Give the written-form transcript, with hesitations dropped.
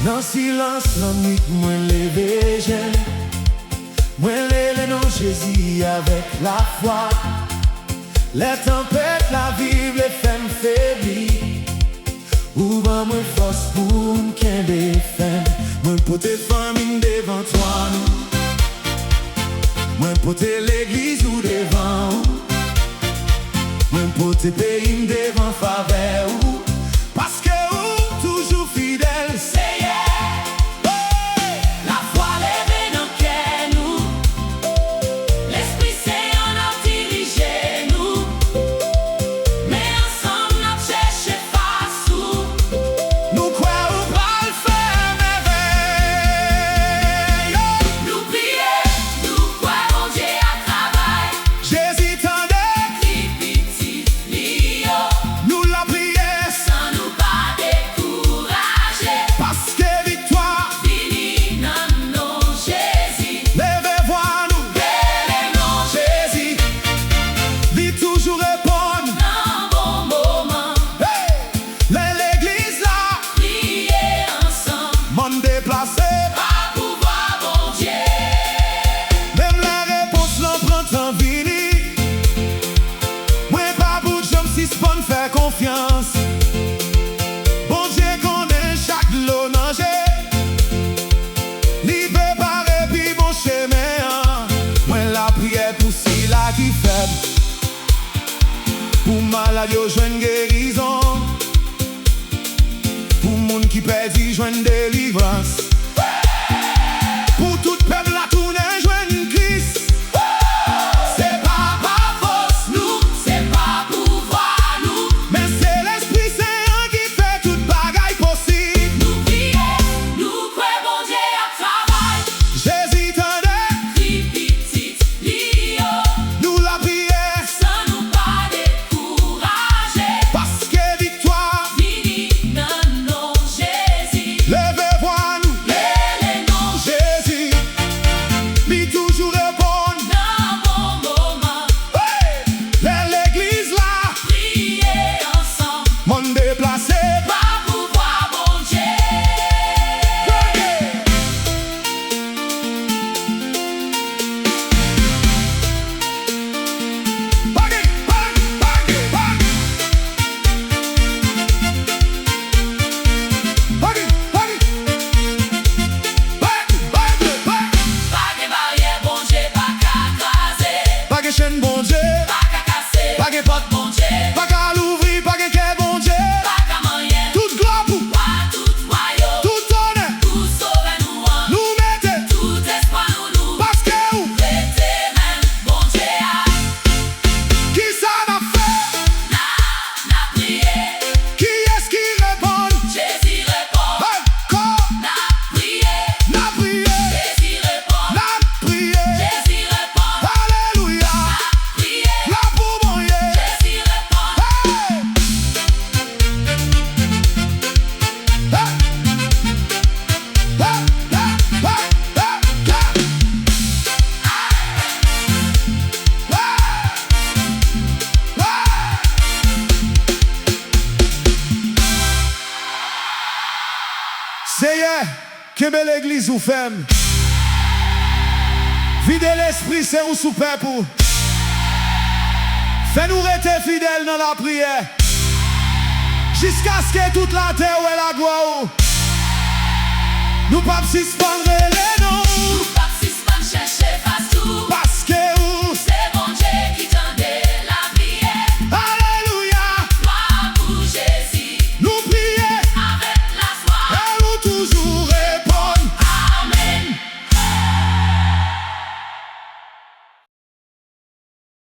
Dans silence, la nuit, moi levé, moi lélé non Jésus avec la foi. Les tempêtes, la vie, les femmes faiblies. Ou ben moi force pour m'qu'en défendre. Moi poter famille devant toi, moi poter l'église ou devant. Moi poter pays devant faveur. Parce que ou toujours fidèle. Confiance, bon Dieu connaît chaque lot nager. Li préparé puis bon chemin. Moi la prière pour si la qui faible. Pour malade yo joine guérison. Pour moun qui perdu joine délivrance. Pour tout peuple la tourner joine Christ. Chaîne bon Dieu, pas qu'à casser, pas qu'à porte bon Dieu, pas qu'à l'ouvrir, pas qu'à quai bon Dieu, pas qu'à moyen, toute gloire pour tout royaume, tout honneur, tout sauver nous, nous mettez, tout espoir nous, parce que vous mettez même bon Dieu. Qui ça n'a fait? N'a prié. Qui est-ce qui répond? Jésus répond. Encore. N'a prié. Jésus répond. N'a prié. Jésus répond. Alléluia. Que belle église ou femme. Vide l'esprit, c'est où souper pour. Fais-nous rester fidèles dans la prière. Jusqu'à ce que toute la terre ou la gloire. Nous pas suspendre.